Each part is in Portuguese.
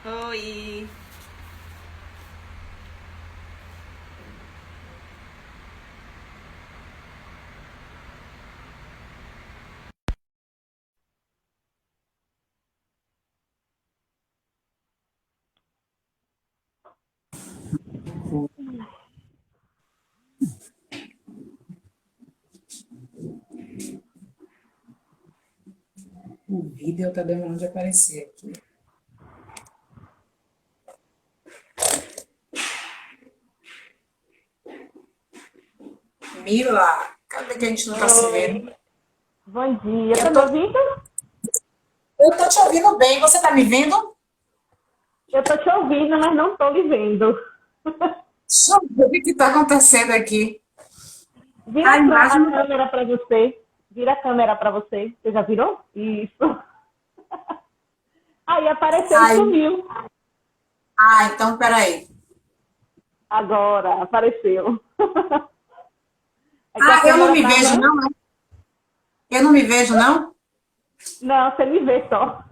Oi. O vídeo tá demorando de aparecer aqui. Mila, cadê que a gente não tá se vendo? Oi, bom dia. Tá Eu me tô, ouvindo? eu tô te ouvindo bem, você tá me vendo? Eu tô te ouvindo, mas não tô lhe vendo. Deixa eu ver o que tá acontecendo aqui. Vira A a imagem não tá... câmera para você. Vira a câmera para você. Você já virou? Isso. Aí apareceu e Ai, sumiu. então peraí. Agora apareceu. É que a Ah, eu não câmera me vejo tava. não, né? Eu não me vejo não? Não, você me vê só.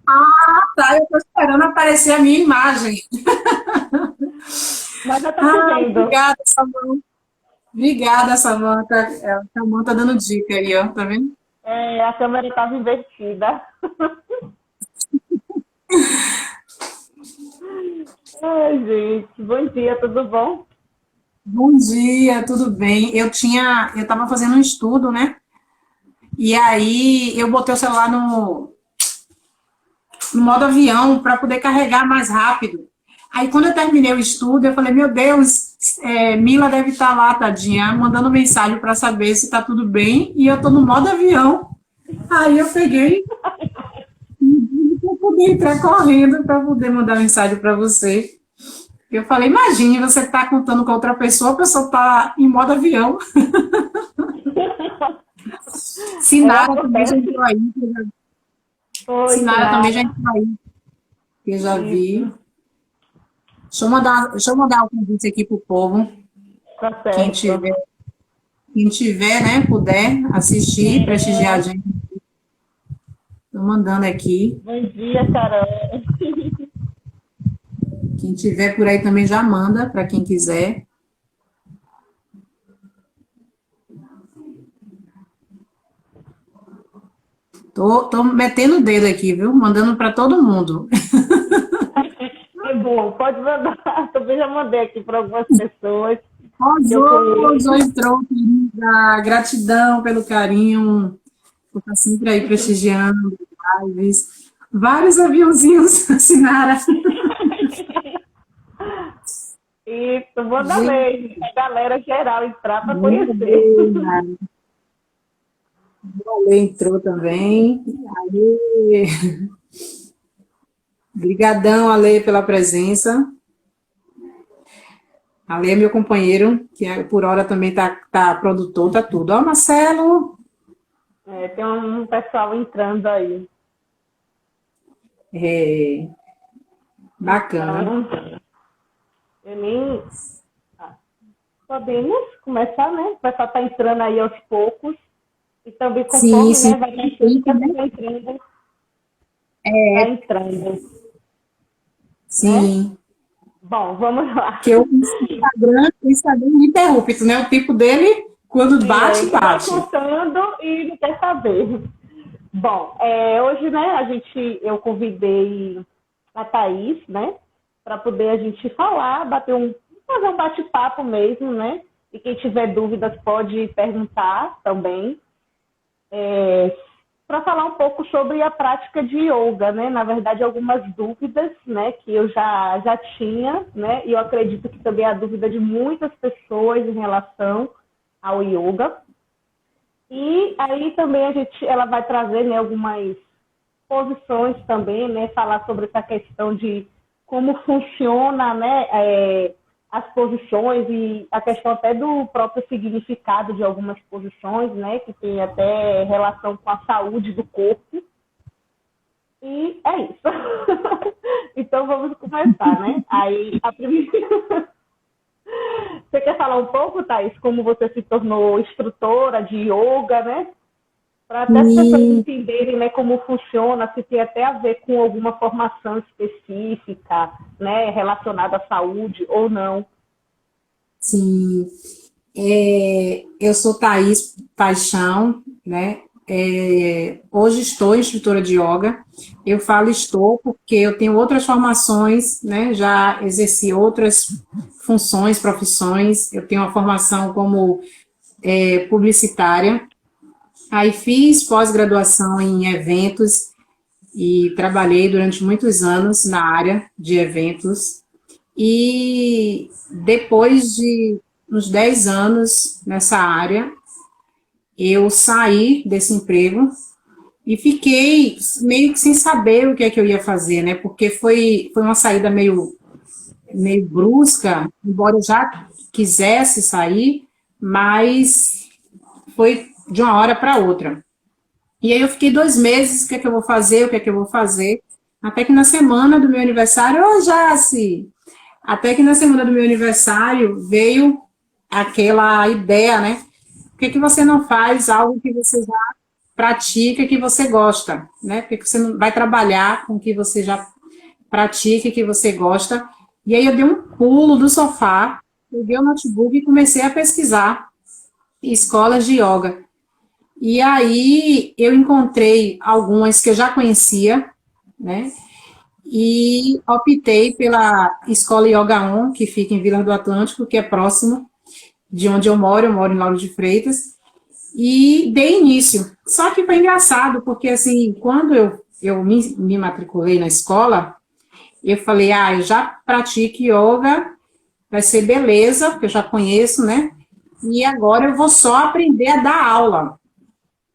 Ah, tá, eu tô esperando aparecer a minha imagem. Mas eu tô te Ah, vendo. obrigada, Samanta. Obrigada, Samanta. A Samanta dando dica aí, ó, tá vendo? É, a câmera tava invertida. Ai, gente. Bom dia, tudo bom? Bom dia, tudo bem? Eu estava fazendo um estudo, né? E aí eu botei o celular no modo avião para poder carregar mais rápido. Aí quando eu terminei o estudo, eu falei, meu Deus, Mila deve estar lá, tadinha, mandando mensagem para saber se está tudo bem, e eu estou no modo avião. Aí eu peguei para poder entrar correndo para poder mandar mensagem para você. Eu falei, imagine, você está contando com outra pessoa, a pessoa está em modo avião. É, Sinara também já acontece. entrou aí. Oi, Sinara também já Sinara. entrou aí, que eu já vi. Isso, Deixa eu mandar o convite aqui pro povo. tá Quem certo. tiver, quem tiver, né, puder assistir, prestigiar a gente. Estou mandando aqui. Bom dia, Carol. Quem tiver por aí também já manda, para quem quiser. Tô metendo o dedo aqui, viu? Mandando para todo mundo. É bom, pode mandar. Também já mandei aqui para algumas pessoas que eu Arrasou, já conheço. entrou, querida. Gratidão pelo carinho, por estar sempre aí prestigiando lives. Vários aviãozinhos, Sinara. Isso, manda Gente, mesmo. A galera geral entrar para manda conhecer. ver, o Ale entrou também. Aê. Obrigadão, Ale, pela presença. Ale é meu companheiro, que por hora também tá produtor, tá tudo. Ó, Marcelo, É, tem um pessoal entrando aí. é, bacana. Então, eu nem. ah, podemos começar, né? O pessoal está entrando aí aos poucos. E também Sim, conforme, sim, né, vai crescendo, o sempre, né? pessoal vai entrando, né? Sim, Bom, vamos lá. que o Instagram é ininterrupto, né? O tipo dele, quando bate, Ele vai bate. contando e não quer saber. Bom, hoje, né, eu convidei a Thaís, né, para poder a gente falar, fazer um bate-papo mesmo, né? E quem tiver dúvidas pode perguntar também. Para falar um pouco sobre a prática de yoga, né? Na verdade, algumas dúvidas, né, que eu já tinha, né? E eu acredito que também é a dúvida de muitas pessoas em relação ao yoga. E aí também ela vai trazer, né, algumas posições também, né, falar sobre essa questão de como funciona, né, as posições e a questão até do próprio significado de algumas posições, né, que tem até relação com a saúde do corpo. E é isso. Então vamos começar, né? Aí a primeira. Você quer falar um pouco, Thaís, como você se tornou instrutora de yoga, né? para até as pessoas entenderem, né, como funciona, se tem até a ver com alguma formação específica, né, relacionada à saúde ou não. Sim. Eu sou Thaís Paixão, né? Hoje estou instrutora de yoga. Eu falo estou porque eu tenho outras formações, né? Já exerci outras funções, profissões. Eu tenho uma formação como publicitária. Aí fiz pós-graduação em eventos e trabalhei durante muitos anos na área de eventos. E depois de uns 10 anos nessa área, eu saí desse emprego e fiquei meio que sem saber o que é que eu ia fazer, né? Porque foi uma saída meio brusca, embora eu já quisesse sair, mas foi de uma hora para outra. E aí eu fiquei 2 meses, o que é que eu vou fazer, o que é que eu vou fazer, até que na semana do meu aniversário, ô Jaci, até que na semana do meu aniversário veio aquela ideia, né? Por que que você não faz algo que você já pratica, que você gosta, né? Por que que você não vai trabalhar com o que você já pratica, que você gosta? E aí eu dei um pulo do sofá, peguei o notebook e comecei a pesquisar escolas de yoga. E aí eu encontrei algumas que eu já conhecia, né? E optei pela Escola Yoga On, que fica em Vila do Atlântico, que é próximo de onde eu moro em Lauro de Freitas, e dei início. Só que foi engraçado, porque assim, quando eu me matriculei na escola, eu falei, eu já pratico yoga, vai ser beleza, porque eu já conheço, né? E agora eu vou só aprender a dar aula.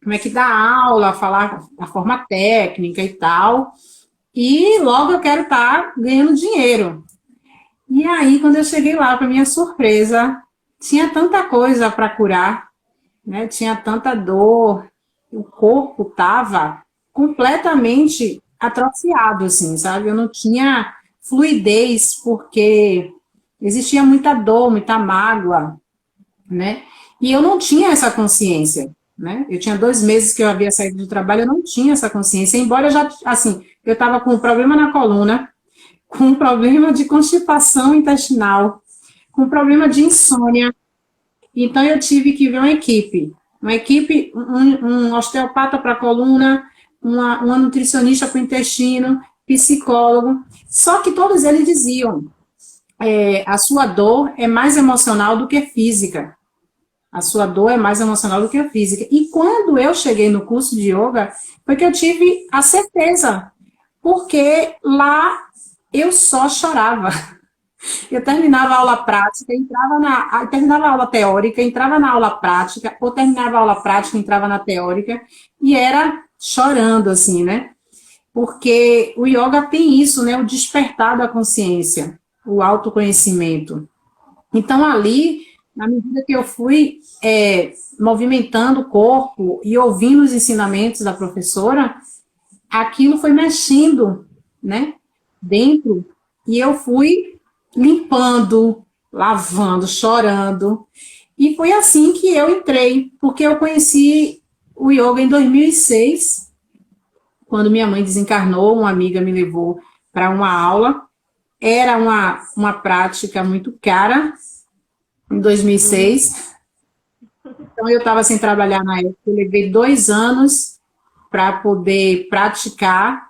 Como é que dá aula, falar a forma técnica e tal. E logo eu quero estar ganhando dinheiro. E aí, quando eu cheguei lá, para minha surpresa, tinha tanta coisa para curar, né? Tinha tanta dor, o corpo estava completamente atrofiado, assim, sabe? Eu não tinha fluidez, porque existia muita dor, muita mágoa, né? E eu não tinha essa consciência, né? Eu tinha 2 meses que eu havia saído do trabalho, eu não tinha essa consciência, embora eu já, assim, eu estava com um problema na coluna, com um problema de constipação intestinal, com um problema de insônia. Então eu tive que ver uma equipe, um osteopata para a coluna, uma nutricionista para o intestino, psicólogo. Só que todos eles diziam, a sua dor é mais emocional do que física. A sua dor é mais emocional do que a física. E quando eu cheguei no curso de yoga, foi que eu tive a certeza, porque lá eu só chorava. Eu terminava a aula prática, terminava a aula teórica, entrava na aula prática, ou terminava a aula prática, entrava na teórica, e era chorando, assim, né? Porque o yoga tem isso, né? O despertar da consciência, o autoconhecimento. Então, ali, na medida que eu fui movimentando o corpo e ouvindo os ensinamentos da professora, aquilo foi mexendo, né, dentro, e eu fui limpando, lavando, chorando, e foi assim que eu entrei, porque eu conheci o yoga em 2006, quando minha mãe desencarnou, uma amiga me levou para uma aula, era uma prática muito cara, em 2006, então eu estava sem trabalhar na época, eu levei 2 anos para poder praticar,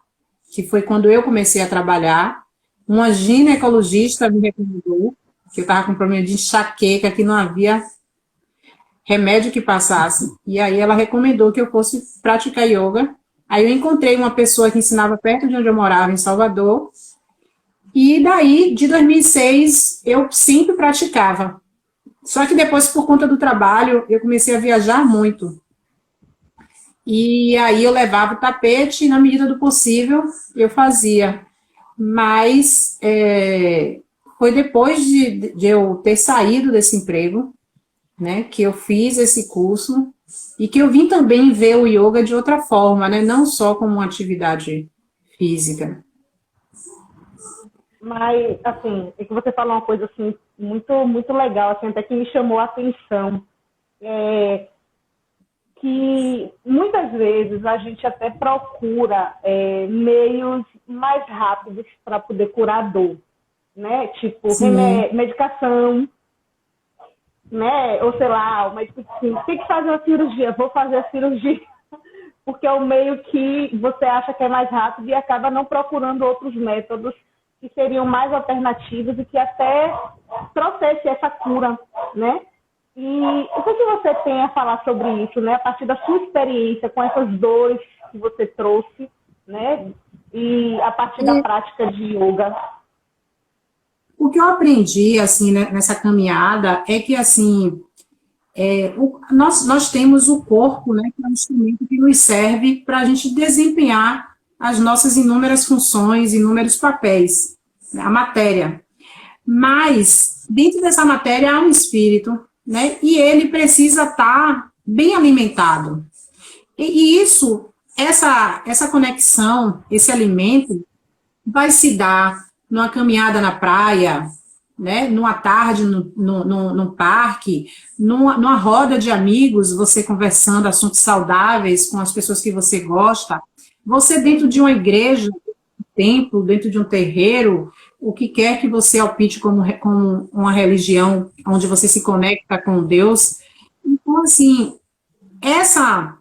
que foi quando eu comecei a trabalhar. Uma ginecologista me recomendou, que eu estava com problema de enxaqueca, que não havia remédio que passasse. E aí ela recomendou que eu fosse praticar yoga. Aí eu encontrei uma pessoa que ensinava perto de onde eu morava, em Salvador. E daí, de 2006, eu sempre praticava. Só que depois, por conta do trabalho, eu comecei a viajar muito. E aí eu levava o tapete e, na medida do possível, eu fazia. Mas foi depois de eu ter saído desse emprego, né, que eu fiz esse curso e que eu vim também ver o yoga de outra forma, né, não só como uma atividade física. Mas, assim, é que você falou uma coisa, assim, muito, muito legal, assim, até que me chamou a atenção. É, que muitas vezes a gente até procura meios mais rápidos para poder curar a dor, né? Tipo, Sim. medicação, né? Ou sei lá, o médico assim, tem que fazer uma cirurgia, vou fazer a cirurgia, porque é o meio que você acha que é mais rápido e acaba não procurando outros métodos que seriam mais alternativos e que até trouxesse essa cura, né? E o que você tem a falar sobre isso, né? A partir da sua experiência com essas dores que você trouxe, né? E a partir da prática de yoga. O que eu aprendi, assim, né, nessa caminhada é que, assim, nós temos o corpo, né, que é um instrumento que nos serve para a gente desempenhar as nossas inúmeras funções, inúmeros papéis, né, a matéria. Mas, dentro dessa matéria há um espírito, né, e ele precisa estar bem alimentado. E isso, essa conexão, esse alimento, vai se dar numa caminhada na praia, né, numa tarde no parque, numa roda de amigos, você conversando assuntos saudáveis com as pessoas que você gosta, você dentro de uma igreja, um templo, dentro de um terreiro, o que quer que você opte como uma religião onde você se conecta com Deus. Então, assim, essa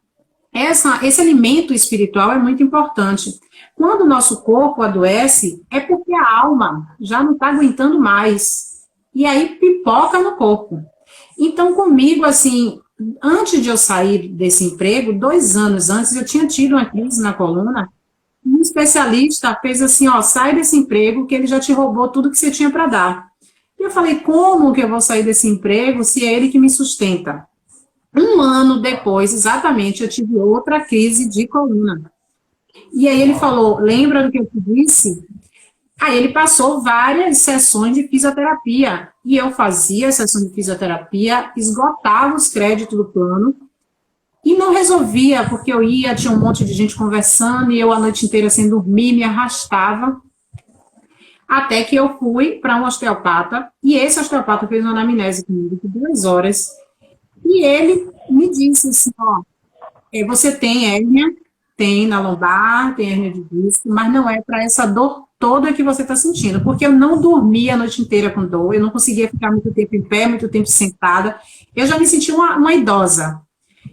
esse alimento espiritual é muito importante. Quando o nosso corpo adoece, é porque a alma já não está aguentando mais. E aí pipoca no corpo. Então, comigo, assim, antes de eu sair desse emprego, 2 anos antes, eu tinha tido uma crise na coluna. Um especialista fez assim, ó, sai desse emprego que ele já te roubou tudo que você tinha para dar. E eu falei, como que eu vou sair desse emprego se é ele que me sustenta? 1 ano depois, exatamente, eu tive outra crise de coluna. E aí ele falou, lembra do que eu te disse? Aí ele passou várias sessões de fisioterapia. E eu fazia sessão de fisioterapia, esgotava os créditos do plano e não resolvia, porque eu ia, tinha um monte de gente conversando e eu a noite inteira sem dormir, me arrastava. Até que eu fui para um osteopata e esse osteopata fez uma anamnese comigo de 2 horas e ele me disse assim, ó, você tem hérnia, tem na lombar, tem hérnia de disco, mas não é para essa dor toda que você está sentindo, porque eu não dormia a noite inteira com dor, eu não conseguia ficar muito tempo em pé, muito tempo sentada, eu já me sentia uma idosa.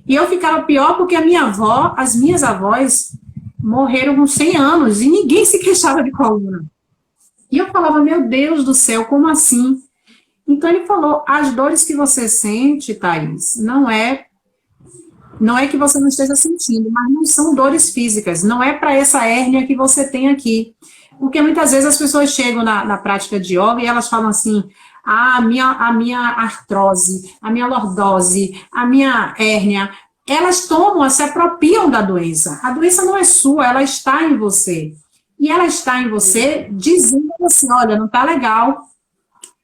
E eu ficava pior porque a minha avó, as minhas avós, morreram com 100 anos e ninguém se queixava de coluna. E eu falava, meu Deus do céu, como assim? Então ele falou, as dores que você sente, Thaís, não é que você não esteja sentindo, mas não são dores físicas, não é para essa hérnia que você tem aqui. Porque muitas vezes as pessoas chegam na prática de yoga e elas falam assim, a minha artrose, a minha lordose, a minha hérnia, elas tomam, se apropriam da doença. A doença não é sua, ela está em você. E ela está em você dizendo assim, olha, não está legal,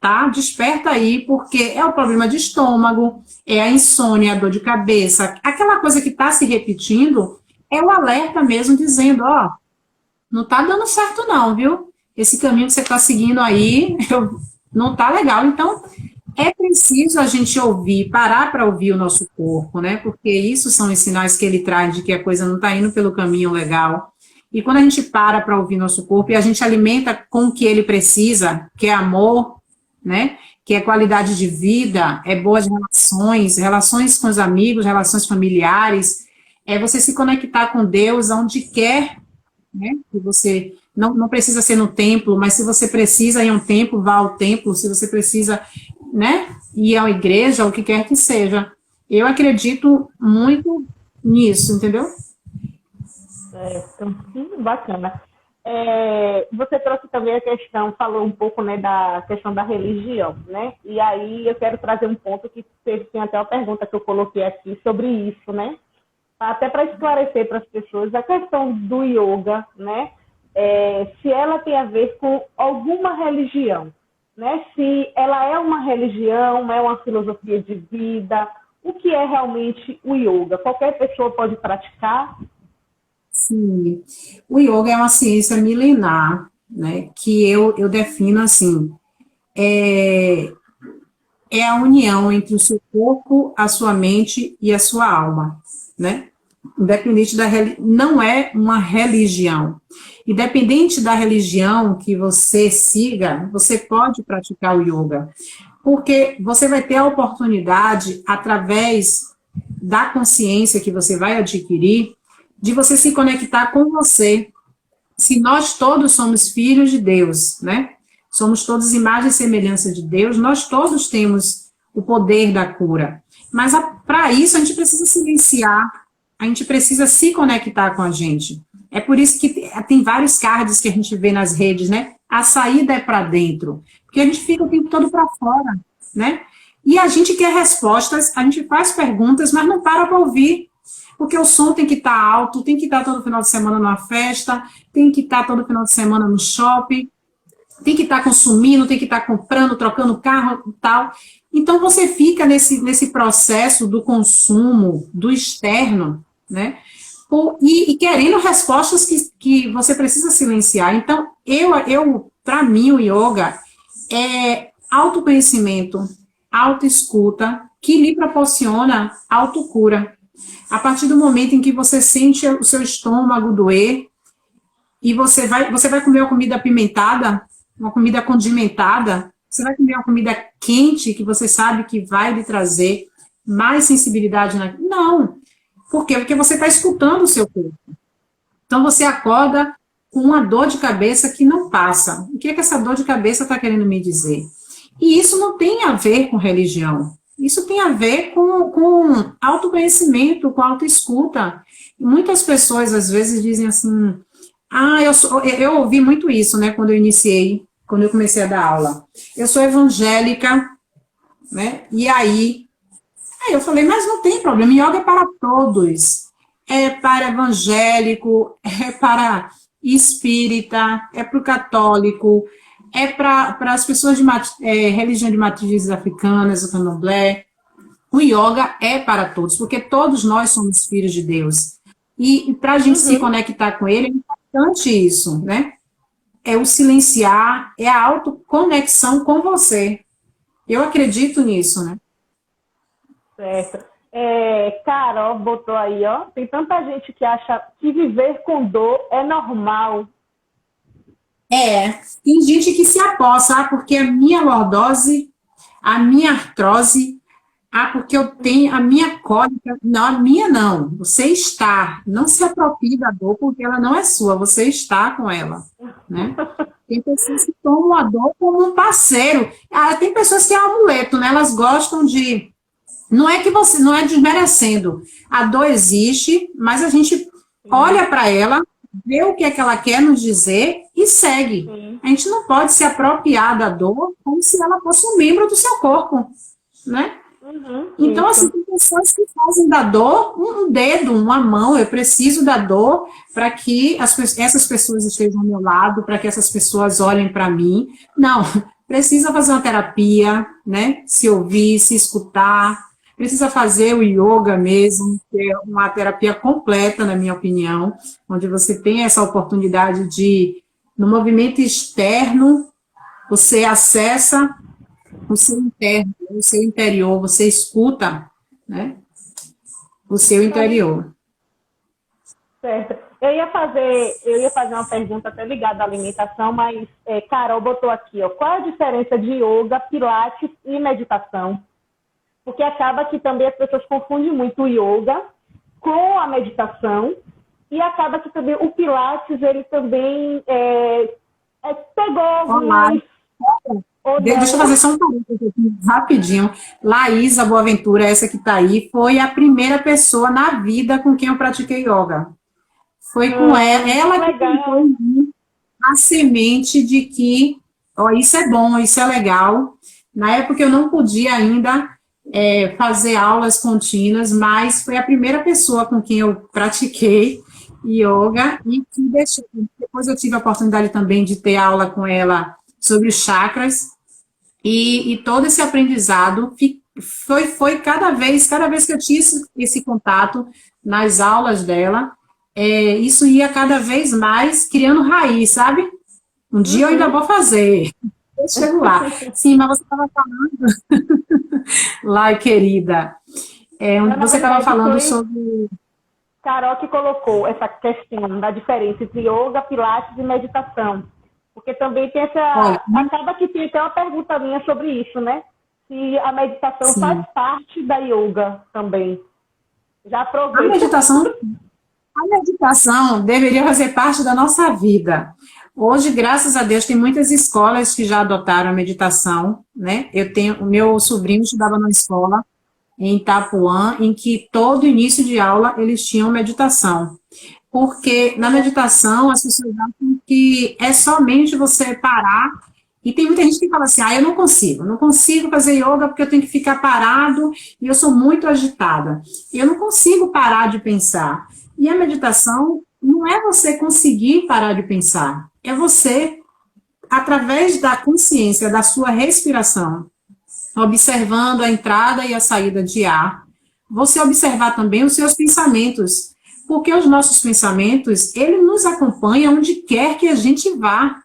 tá? Desperta aí, porque é o problema de estômago, é a insônia, a dor de cabeça, aquela coisa que está se repetindo, é o alerta mesmo dizendo, ó, não tá dando certo não, viu? Esse caminho que você está seguindo aí, não tá legal. Então, é preciso a gente ouvir, parar para ouvir o nosso corpo, né? Porque isso são os sinais que ele traz de que a coisa não está indo pelo caminho legal. E quando a gente para ouvir nosso corpo e a gente alimenta com o que ele precisa, que é amor, né? Que é qualidade de vida, é boas relações, relações com os amigos, relações familiares, é você se conectar com Deus aonde quer, né? Que você não precisa ser no templo, mas se você precisa ir a um templo, vá ao templo, se você precisa, né? Ir à igreja, o que quer que seja. Eu acredito muito nisso, entendeu? Então, bacana. Você trouxe também a questão, falou um pouco, né, da questão da religião, né? E aí eu quero trazer um ponto que tem até uma pergunta que eu coloquei aqui sobre isso, né? Até para esclarecer para as pessoas a questão do yoga, né? Se ela tem a ver com alguma religião, né? Se ela é uma religião, é uma filosofia de vida, o que é realmente o yoga? Qualquer pessoa pode praticar? Sim. O yoga é uma ciência milenar, né? Que eu defino assim, é, é a união entre o seu corpo, a sua mente e a sua alma, né? Independente não é uma religião. Independente da religião que você siga, você pode praticar o yoga, porque você vai ter a oportunidade, através da consciência que você vai adquirir, de você se conectar com você. Se nós todos somos filhos de Deus, né? Somos todos imagem e semelhança de Deus, nós todos temos o poder da cura. Mas para isso a gente precisa silenciar, a gente precisa se conectar com a gente. É por isso que tem vários cards que a gente vê nas redes, né? A saída é para dentro, porque a gente fica o tempo todo para fora, né? E a gente quer respostas, a gente faz perguntas, mas não para ouvir. Porque o som tem que estar alto, tem que estar todo final de semana numa festa, tem que estar todo final de semana no shopping, tem que estar consumindo, tem que estar comprando, trocando carro e tal. Então, você fica nesse processo do consumo, do externo, né? E querendo respostas que você precisa silenciar. Então, para mim, o yoga é autoconhecimento, autoescuta, que lhe proporciona autocura. A partir do momento em que você sente o seu estômago doer, e você vai comer uma comida apimentada, uma comida condimentada, você vai comer uma comida quente, que você sabe que vai lhe trazer mais sensibilidade. Não. Por quê? Porque você está escutando o seu corpo. Então, você acorda com uma dor de cabeça que não passa. O que é que essa dor de cabeça está querendo me dizer? E isso não tem a ver com religião. Isso tem a ver com autoconhecimento, com autoescuta. Muitas pessoas, às vezes, dizem assim, eu ouvi muito isso, né, quando eu comecei a dar aula. Eu sou evangélica, né, e aí eu falei, mas não tem problema, yoga é para todos. É para evangélico, é para espírita, é para o católico, é para as pessoas de religião de matrizes africanas, o candomblé. O yoga é para todos, porque todos nós somos filhos de Deus. E para a gente se conectar com ele, é importante isso, né? É o silenciar, é a autoconexão com você. Eu acredito nisso, né? Certo. Carol botou aí, ó. Tem tanta gente que acha que viver com dor é normal. Tem gente que se aposta, porque a minha lordose, a minha artrose, porque eu tenho a minha cólica. Não, a minha não. Você está. Não se aproprie da dor, porque ela não é sua. Você está com ela, né? Tem pessoas que tomam a dor como um parceiro. Tem pessoas que é um amuleto, né? Elas gostam de... Não é que você... Não é desmerecendo. A dor existe, mas a gente olha para ela, vê o que é que ela quer nos dizer e segue. Sim. A gente não pode se apropriar da dor como se ela fosse um membro do seu corpo, né? Então, assim, tem pessoas que fazem da dor um dedo, uma mão. Eu preciso da dor para que essas pessoas estejam ao meu lado, para que essas pessoas olhem para mim. Não, precisa fazer uma terapia, né? Se ouvir, se escutar. Precisa fazer o yoga mesmo, que é uma terapia completa, na minha opinião, onde você tem essa oportunidade de, no movimento externo, você acessa o seu interno, o seu interior, você escuta, né, o seu interior. Certo. Eu ia fazer uma pergunta até ligada à alimentação, mas Carol botou aqui, ó, qual a diferença de yoga, pilates e meditação? Porque acaba que também as pessoas confundem muito o yoga com a meditação, e acaba que também o pilates, ele também pegou... Olá. Deixa eu fazer só um parênteses aqui, rapidinho. Laísa Boaventura, essa que está aí, foi a primeira pessoa na vida com quem eu pratiquei yoga. Foi com ela que plantou em mim a semente de que, isso é bom, isso é legal. Na época eu não podia ainda fazer aulas contínuas, mas foi a primeira pessoa com quem eu pratiquei yoga e que deixou. Depois eu tive a oportunidade também de ter aula com ela sobre os chakras. E todo esse aprendizado foi cada vez que eu tinha esse contato nas aulas dela, isso ia cada vez mais criando raiz, sabe? Um dia eu ainda vou fazer. eu chego lá. Sim, mas você estava falando, lá, querida, Então, na você estava verdade, falando foi sobre... Carol que colocou essa questão da diferença entre yoga, pilates e meditação. Porque também tem Olha, essa. Acaba que tem até uma pergunta minha sobre isso, né? Se a meditação faz sim, parte da yoga também. Já a aproveito. meditação A meditação deveria fazer parte da nossa vida. Hoje, graças a Deus, tem muitas escolas que já adotaram a meditação, né? Eu tenho, o meu sobrinho estudava numa escola em Itapuã, em que todo início de aula eles tinham meditação. Porque na meditação as pessoas acham que é somente você parar. E tem muita gente que fala assim: eu não consigo fazer yoga porque eu tenho que ficar parado e eu sou muito agitada. Eu não consigo parar de pensar. E a meditação não é você conseguir parar de pensar, é você, através da consciência da sua respiração, observando a entrada e a saída de ar, você observar também os seus pensamentos, porque os nossos pensamentos, eles nos acompanham onde quer que a gente vá,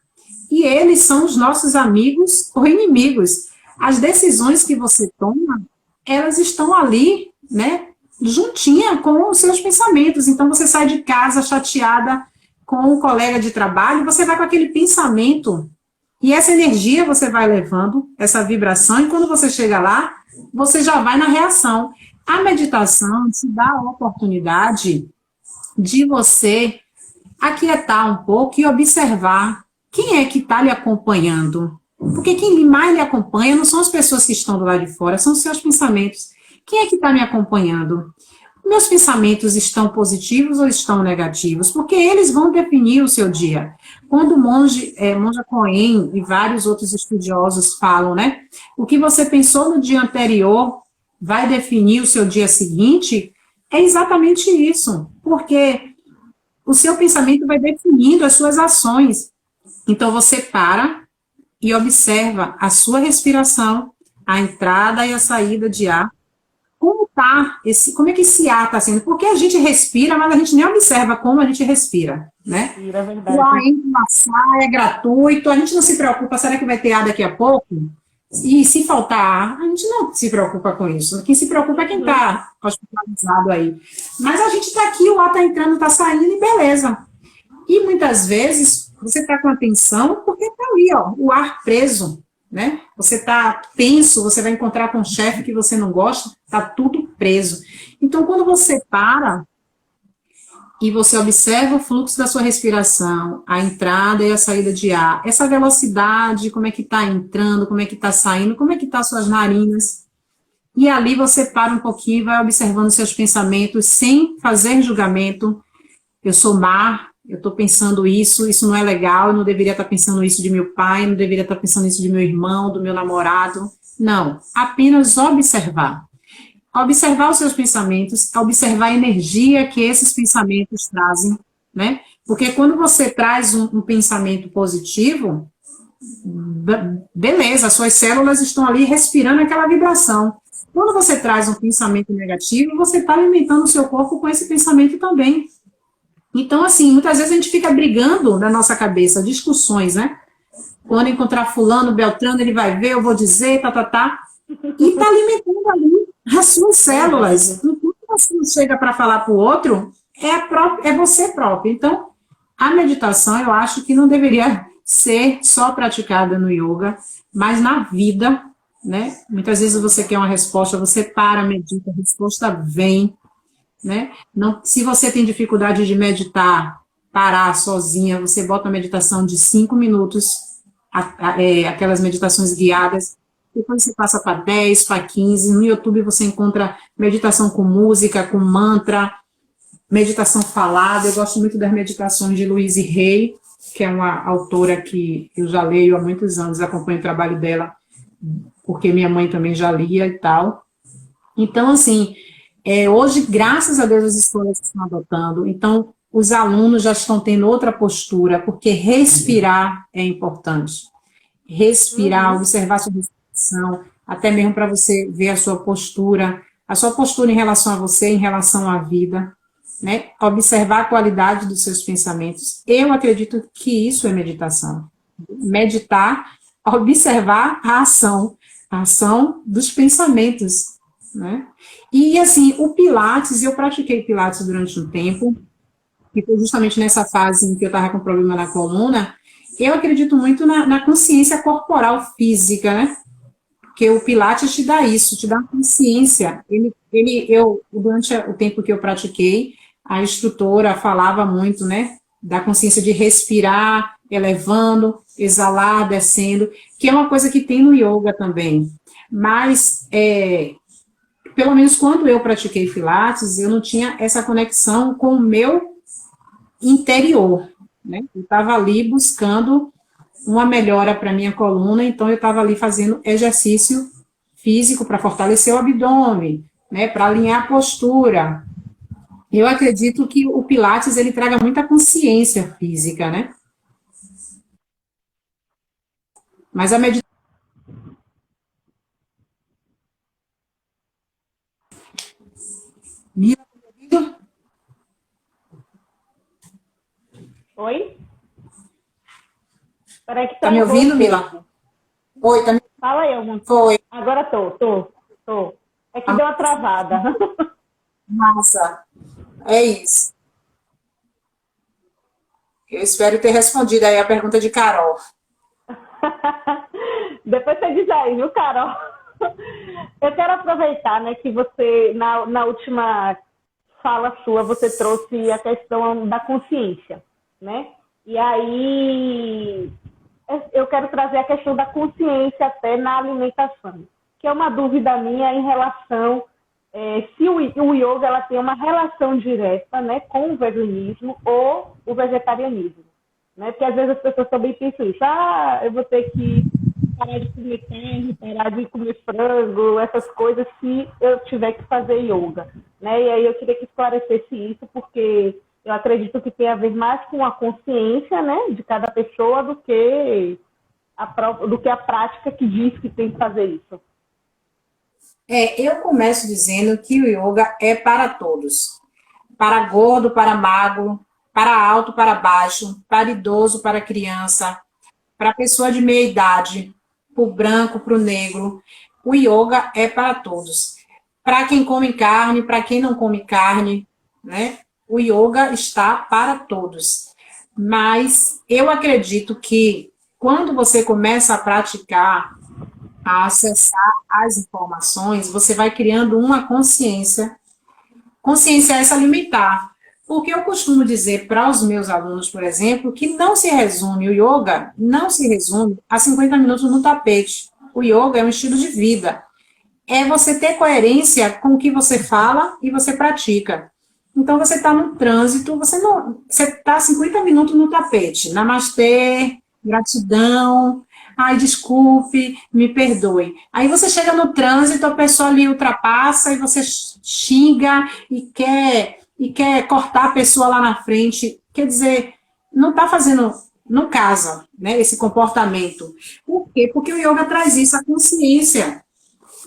e eles são os nossos amigos ou inimigos. As decisões que você toma, elas estão ali, né, juntinha com os seus pensamentos. Então você sai de casa chateada com um colega de trabalho, você vai com aquele pensamento e essa energia você vai levando, essa vibração, e quando você chega lá, você já vai na reação. A meditação te dá a oportunidade de você aquietar um pouco e observar quem é que está lhe acompanhando. Porque quem mais lhe acompanha não são as pessoas que estão do lado de fora, são os seus pensamentos. Quem é que está me acompanhando? Meus pensamentos estão positivos ou estão negativos? Porque eles vão definir o seu dia. Quando o Monja Coen e vários outros estudiosos falam, né? O que você pensou no dia anterior vai definir o seu dia seguinte, é exatamente isso. Porque o seu pensamento vai definindo as suas ações. Então você para e observa a sua respiração, a entrada e a saída de ar. Como é que esse ar está sendo? Porque a gente respira, mas a gente nem observa como a gente respira, né? É O ar verdade. entra na sala, é gratuito, a gente não se preocupa, será que vai ter ar daqui a pouco? E se faltar ar, a gente não se preocupa com isso. Quem se preocupa é quem está hospitalizado aí. Mas a gente está aqui, o ar está entrando, está saindo e beleza. E muitas vezes você está com atenção porque está ali, ó, o ar preso, né? Você está tenso, você vai encontrar com um chefe que você não gosta, está tudo preso. Então, quando você para e você observa o fluxo da sua respiração, a entrada e a saída de ar, essa velocidade, como é que está entrando, como é que está saindo, como é que estão as suas narinas, e ali você para um pouquinho e vai observando seus pensamentos sem fazer julgamento. Eu sou má, eu estou pensando isso não é legal, eu não deveria estar pensando isso de meu pai, não deveria estar pensando isso de meu irmão, do meu namorado. Não, apenas observar. Observar os seus pensamentos, observar a energia que esses pensamentos trazem, né? Porque quando você traz um pensamento positivo, beleza, as suas células estão ali respirando aquela vibração. Quando você traz um pensamento negativo, você está alimentando o seu corpo com esse pensamento também. Então, assim, muitas vezes a gente fica brigando na nossa cabeça, discussões, né? Quando encontrar fulano, Beltrano, ele vai ver, eu vou dizer, e está alimentando ali as suas células. Enquanto você não chega para falar para o outro, é você próprio. Então, a meditação, eu acho que não deveria ser só praticada no yoga, mas na vida, né? Muitas vezes você quer uma resposta, você para, medita, a resposta vem, né? Não, se você tem dificuldade de meditar, parar sozinha, você bota uma meditação de 5 minutos, aquelas meditações guiadas, depois você passa para 10, para 15, no YouTube você encontra meditação com música, com mantra, meditação falada. Eu gosto muito das meditações de Louise Hay, que é uma autora que eu já leio há muitos anos, acompanho o trabalho dela, porque minha mãe também já lia e tal. Então, assim, hoje, graças a Deus, as escolas estão adotando. Então, os alunos já estão tendo outra postura, porque respirar é importante. Respirar, observar a sua respiração, até mesmo para você ver a sua postura em relação a você, em relação à vida, né? Observar a qualidade dos seus pensamentos. Eu acredito que isso é meditação. Meditar observar a ação dos pensamentos, né? E, assim, o Pilates, eu pratiquei Pilates durante um tempo, e foi justamente nessa fase em que eu estava com problema na coluna. Eu acredito muito na consciência corporal física, né? Porque o Pilates te dá isso, te dá consciência. Durante o tempo que eu pratiquei, a instrutora falava muito, né, da consciência de respirar, elevando, exalar, descendo, que é uma coisa que tem no yoga também. Mas, pelo menos quando eu pratiquei Pilates, eu não tinha essa conexão com o meu interior, né? Eu estava ali buscando uma melhora para minha coluna, então eu estava ali fazendo exercício físico para fortalecer o abdômen, né, para alinhar a postura. Eu acredito que o Pilates, ele traga muita consciência física, né? Mas a meditação... Mila, Oi? Peraí que tá me travou ouvindo, um Mila? pouco. Oi, tá me... Fala aí alguma coisa. Foi. Agora tô. É que Ah, deu uma travada. massa. É isso. Eu espero ter respondido aí a pergunta de Carol. Depois você diz aí, viu, Carol? Eu quero aproveitar, né, que você, na última fala sua, você trouxe a questão da consciência, né? E aí, eu quero trazer a questão da consciência até na alimentação, que é uma dúvida minha em relação se o yoga ela tem uma relação direta, né, com o veganismo ou o vegetarianismo, né? Porque às vezes as pessoas também pensam isso, eu vou ter que parar de comer carne, parar de comer frango, essas coisas, se eu tiver que fazer yoga, né? E aí eu queria que esclarecesse isso, porque eu acredito que tem a ver mais com a consciência, né, de cada pessoa do que a prática que diz que tem que fazer isso. Eu começo dizendo que o yoga é para todos. Para gordo, para magro, para alto, para baixo, para idoso, para criança, para pessoa de meia idade, para o branco, para o negro. O yoga é para todos. Para quem come carne, para quem não come carne, né? O yoga está para todos. Mas eu acredito que quando você começa a praticar, a acessar as informações, você vai criando uma consciência. Consciência é essa limitar. Porque eu costumo dizer para os meus alunos, por exemplo, que não se resume, o yoga não se resume a 50 minutos no tapete. O yoga é um estilo de vida. É você ter coerência com o que você fala e você pratica. Então, você está no trânsito, você está 50 minutos no tapete. Namastê, gratidão, ai, desculpe, me perdoe. Aí você chega no trânsito, a pessoa ali ultrapassa e você xinga e quer cortar a pessoa lá na frente. Quer dizer, não está fazendo, não casa, né, esse comportamento. Por quê? Porque o yoga traz isso, a consciência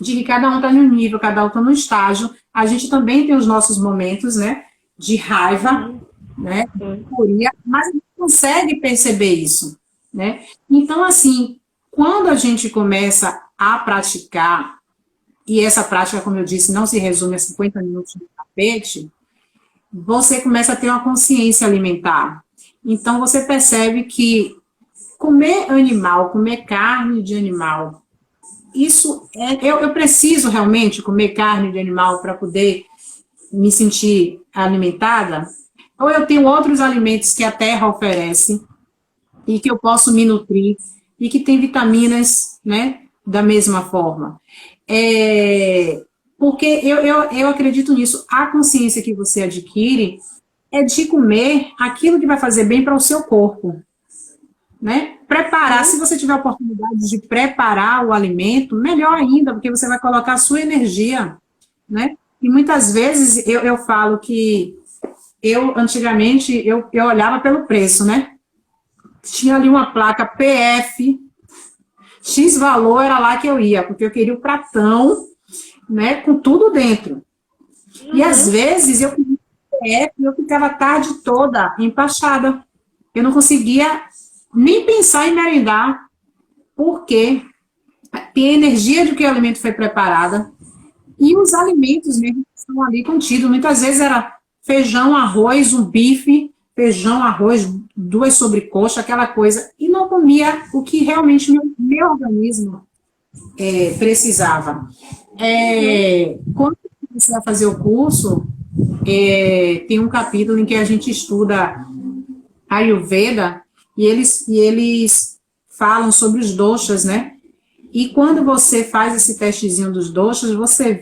de que cada um está no nível, cada um está no estágio. A gente também tem os nossos momentos, né, de raiva, né, de furia, mas a gente consegue perceber isso, né? Então, assim, quando a gente começa a praticar, e essa prática, como eu disse, não se resume a 50 minutos no tapete, você começa a ter uma consciência alimentar. Então, você percebe que comer animal, comer carne de animal, isso eu preciso realmente comer carne de animal para poder me sentir alimentada? Ou eu tenho outros alimentos que a terra oferece e que eu posso me nutrir e que tem vitaminas, né, da mesma forma? Porque eu acredito nisso. A consciência que você adquire é de comer aquilo que vai fazer bem para o seu corpo, né? Preparar, se você tiver a oportunidade de preparar o alimento, melhor ainda, porque você vai colocar a sua energia, né? E muitas vezes eu falo que antigamente, eu olhava pelo preço, né? Tinha ali uma placa PF, X valor, era lá que eu ia, porque eu queria o pratão, né, com tudo dentro. E às vezes eu queria PF e eu ficava a tarde toda empachada. Eu não conseguia nem pensar em merendar. porque tem a energia de que o alimento foi preparado e os alimentos mesmo que estão ali contidos. Muitas vezes era feijão, arroz, um bife, feijão, arroz, duas sobrecoxas, aquela coisa, e não comia o que realmente meu organismo precisava. Quando eu comecei a fazer o curso, tem um capítulo em que a gente estuda Ayurveda e eles falam sobre os doshas, né? E quando você faz esse testezinho dos doshas, você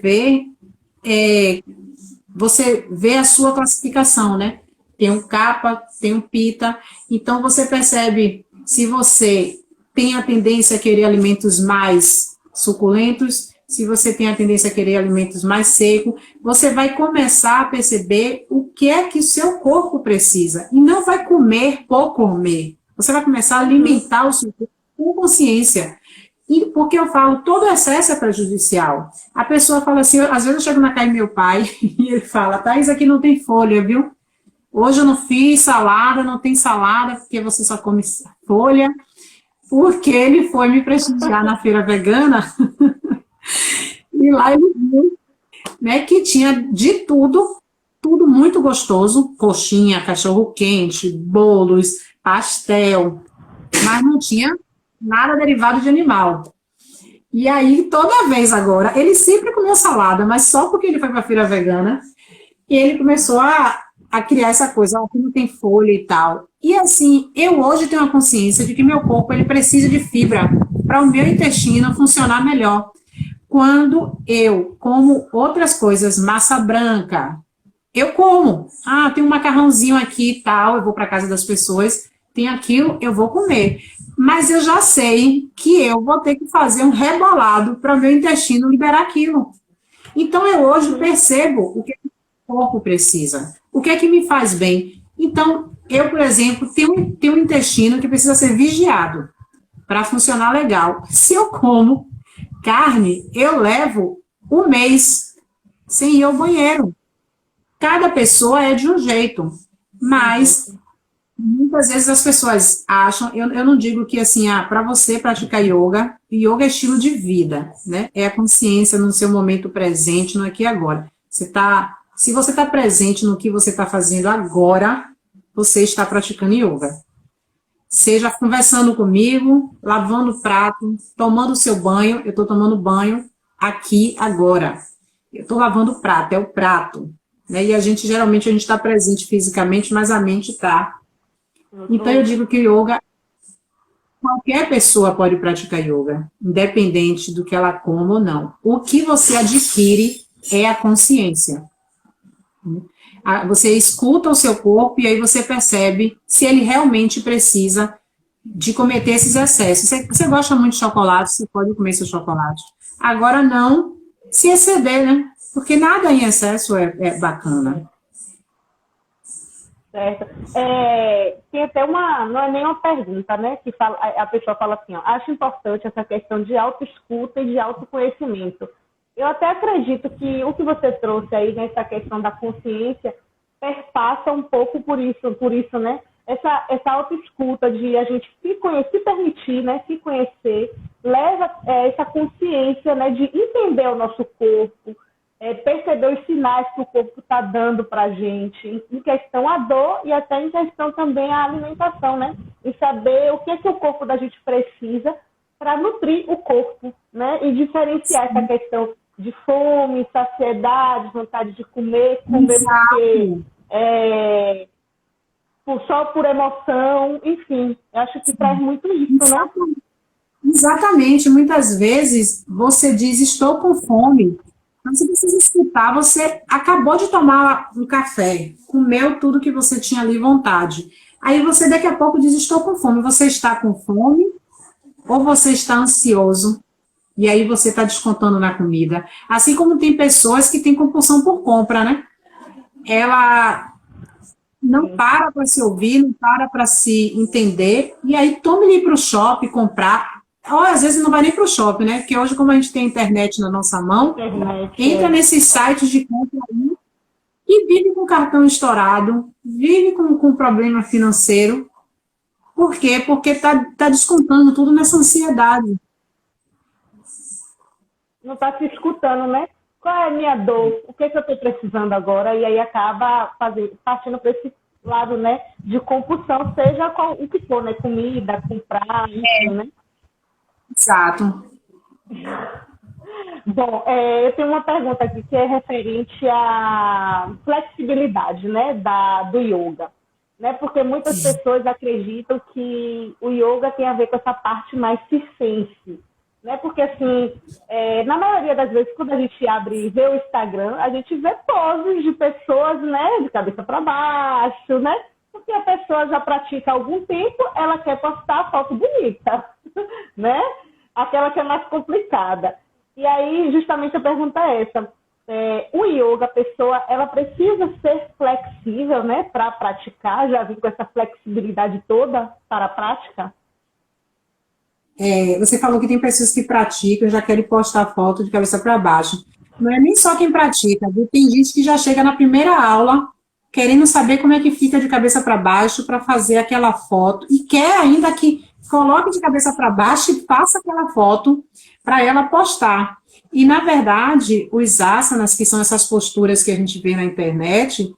vê a sua classificação, né? Tem um Kapha, tem um Pitta, então você percebe se você tem a tendência a querer alimentos mais suculentos, se você tem a tendência a querer alimentos mais secos, você vai começar a perceber o que é que o seu corpo precisa, e não vai comer por comer, você vai começar a alimentar o seu corpo com consciência. E porque eu falo, todo excesso é prejudicial. A pessoa fala assim, às vezes eu chego na casa do meu pai e ele fala, Thaís, aqui não tem folha, viu? Hoje eu não fiz salada, não tem salada, porque você só come folha, porque ele foi me prestigiar na feira vegana e lá ele viu, né, que tinha de tudo, tudo muito gostoso, coxinha, cachorro-quente, bolos, pastel, mas não tinha nada derivado de animal. E aí, toda vez agora, ele sempre comeu salada, mas só porque ele foi para a feira vegana, e ele começou a criar essa coisa, ó, que não tem folha e tal. E assim, eu hoje tenho a consciência de que meu corpo ele precisa de fibra para o meu intestino funcionar melhor. Quando eu como outras coisas, massa branca, eu como. Ah, tem um macarrãozinho aqui e tal, eu vou para casa das pessoas, tem aquilo, eu vou comer. Mas eu já sei que eu vou ter que fazer um rebolado para o meu intestino liberar aquilo. Então, eu hoje percebo o que o corpo precisa, o que é que me faz bem. Então, eu, por exemplo, tenho um intestino que precisa ser vigiado para funcionar legal. Se eu como carne, eu levo um mês sem ir ao banheiro. Cada pessoa é de um jeito, mas muitas vezes as pessoas acham, eu não digo que assim, para você praticar yoga é estilo de vida, né? É a consciência no seu momento presente, no aqui e agora. Se você está presente no que você está fazendo agora, você está praticando yoga. Seja conversando comigo, lavando o prato, tomando o seu banho, eu estou tomando banho aqui agora. Eu estou lavando o prato, é o prato. Né? E geralmente a gente está presente fisicamente, mas a mente está. Então, eu digo que yoga, qualquer pessoa pode praticar yoga, independente do que ela coma ou não. O que você adquire é a consciência. Você escuta o seu corpo e aí você percebe se ele realmente precisa de cometer esses excessos. Você gosta muito de chocolate, você pode comer seu chocolate. Agora, não se exceder, né? Porque nada em excesso é bacana. Certo. Tem até não é nem uma pergunta, né? Que a pessoa fala assim, ó, acho importante essa questão de autoescuta e de autoconhecimento. Eu até acredito que o que você trouxe aí nessa questão da consciência perpassa um pouco por isso, né? Essa autoescuta de a gente se conhecer, se permitir, né? Se conhecer, leva essa consciência, né? De entender o nosso corpo, perceber os sinais que o corpo está dando para a gente, em questão a dor e até em questão também a alimentação, né? E saber o que é que o corpo da gente precisa para nutrir o corpo, né? E diferenciar essa questão de fome, saciedade, vontade de comer porque só por emoção, enfim. Eu acho que traz muito isso, né? Exatamente. Muitas vezes você diz, estou com fome. Mas você precisa escutar, você acabou de tomar um café, comeu tudo que você tinha ali vontade. Aí você daqui a pouco diz, estou com fome. Você está com fome ou você está ansioso? E aí você está descontando na comida. Assim como tem pessoas que têm compulsão por compra, né? Ela não para se ouvir, não para se entender, e aí tome-lhe para o shopping comprar. Ou às vezes não vai nem para o shopping, né? Porque hoje, como a gente tem a internet na nossa mão, entra nesses sites de compra aí e vive com o cartão estourado, vive com problema financeiro, Por quê? Porque tá descontando tudo nessa ansiedade. Não está se escutando, né? Qual é a minha dor? O que, é que eu estou precisando agora? E aí acaba partindo para esse lado, né, de compulsão, seja o que for, né? Comida, comprar, enfim, né? Exato. Bom, eu tenho uma pergunta aqui que é referente à flexibilidade, né, do yoga. Né? Porque muitas pessoas acreditam que o yoga tem a ver com essa parte mais circense. Né? Porque, assim, na maioria das vezes, quando a gente abre e vê o Instagram, a gente vê poses de pessoas, né, de cabeça para baixo, né? Porque a pessoa já pratica há algum tempo, ela quer postar a foto bonita, né? Aquela que é mais complicada. E aí, justamente, a pergunta é essa. O yoga, a pessoa, ela precisa ser flexível, né, para praticar, já vir com essa flexibilidade toda para a prática? Você falou que tem pessoas que praticam, já querem postar foto de cabeça para baixo. Não é nem só quem pratica, viu? Tem gente que já chega na primeira aula querendo saber como é que fica de cabeça para baixo para fazer aquela foto e quer ainda que coloque de cabeça para baixo e faça aquela foto para ela postar. E, na verdade, os asanas, que são essas posturas que a gente vê na internet,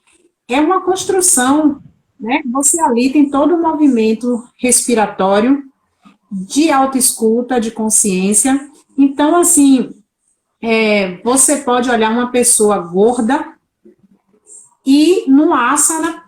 é uma construção, né? Você ali tem todo o movimento respiratório, de autoescuta, de consciência. Então, assim, você pode olhar uma pessoa gorda e num asana,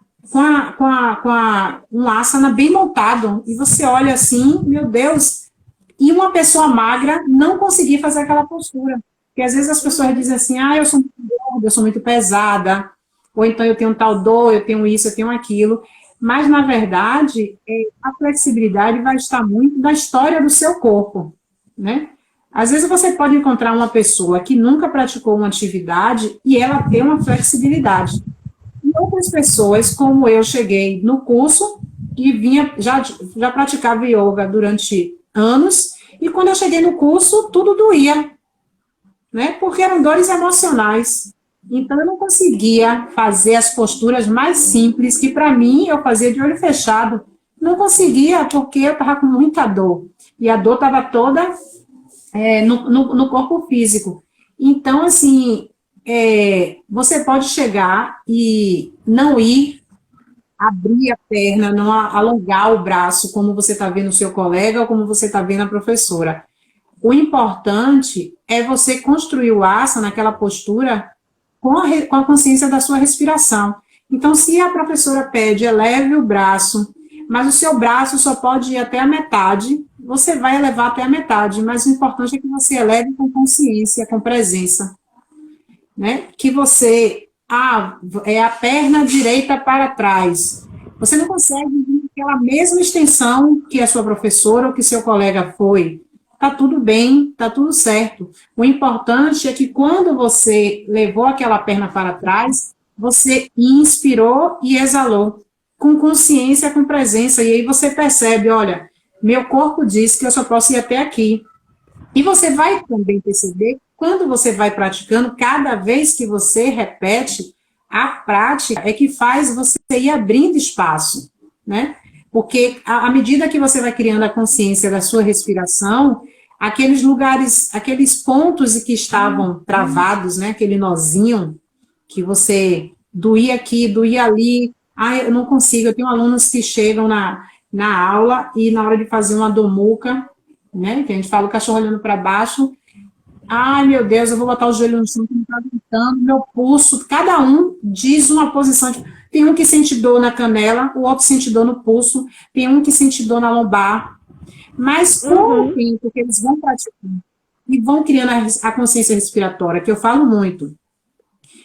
um asana bem montado, e você olha assim, meu Deus, e uma pessoa magra não conseguir fazer aquela postura. Porque às vezes as pessoas dizem assim, eu sou muito gorda, eu sou muito pesada, ou então eu tenho tal dor, eu tenho isso, eu tenho aquilo. Mas, na verdade, a flexibilidade vai estar muito na história do seu corpo, né? Às vezes você pode encontrar uma pessoa que nunca praticou uma atividade e ela tem uma flexibilidade. E outras pessoas, como eu, cheguei no curso e já praticava yoga durante anos, e quando eu cheguei no curso, tudo doía, né? Porque eram dores emocionais. Então, eu não conseguia fazer as posturas mais simples, que para mim eu fazia de olho fechado. Não conseguia, porque eu estava com muita dor. E a dor estava toda no corpo físico. Então, assim, você pode chegar e não ir abrir a perna, não alongar o braço, como você está vendo o seu colega ou como você está vendo a professora. O importante é você construir o asana, naquela postura, com a consciência da sua respiração. Então, se a professora pede, eleve o braço, mas o seu braço só pode ir até a metade, você vai elevar até a metade, mas o importante é que você eleve com consciência, com presença, né? Que você, é a perna direita para trás. Você não consegue vir aquela mesma extensão que a sua professora ou que seu colega foi. Tá tudo bem, tá tudo certo. O importante é que quando você levou aquela perna para trás, você inspirou e exalou, com consciência, com presença, e aí você percebe, olha, meu corpo diz que eu só posso ir até aqui. E você vai também perceber, quando você vai praticando, cada vez que você repete, a prática é que faz você ir abrindo espaço, né? Porque à medida que você vai criando a consciência da sua respiração, aqueles lugares, aqueles pontos que estavam travados, né? Aquele nozinho que você doía aqui, doía ali, eu não consigo. Eu tenho alunos que chegam na aula e na hora de fazer uma domuca, né? Que a gente fala o cachorro olhando para baixo. Ai, meu Deus, eu vou botar o joelho no chão, que me está gritando, meu pulso. Cada um diz uma posição. Tem um que sente dor na canela, o outro sente dor no pulso, tem um que sente dor na lombar. Mas com o tempo que eles vão praticando e vão criando a consciência respiratória, que eu falo muito,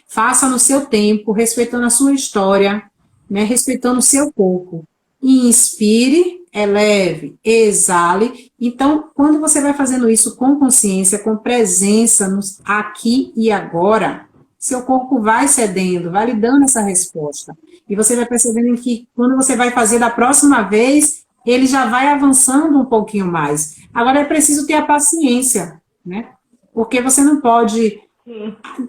faça no seu tempo, respeitando a sua história, né, respeitando o seu corpo. Inspire, eleve, exale. Então, quando você vai fazendo isso com consciência, com presença no aqui e agora, seu corpo vai cedendo, vai lhe dando essa resposta. E você vai percebendo que quando você vai fazer da próxima vez, ele já vai avançando um pouquinho mais. Agora é preciso ter a paciência, né? Porque você não pode...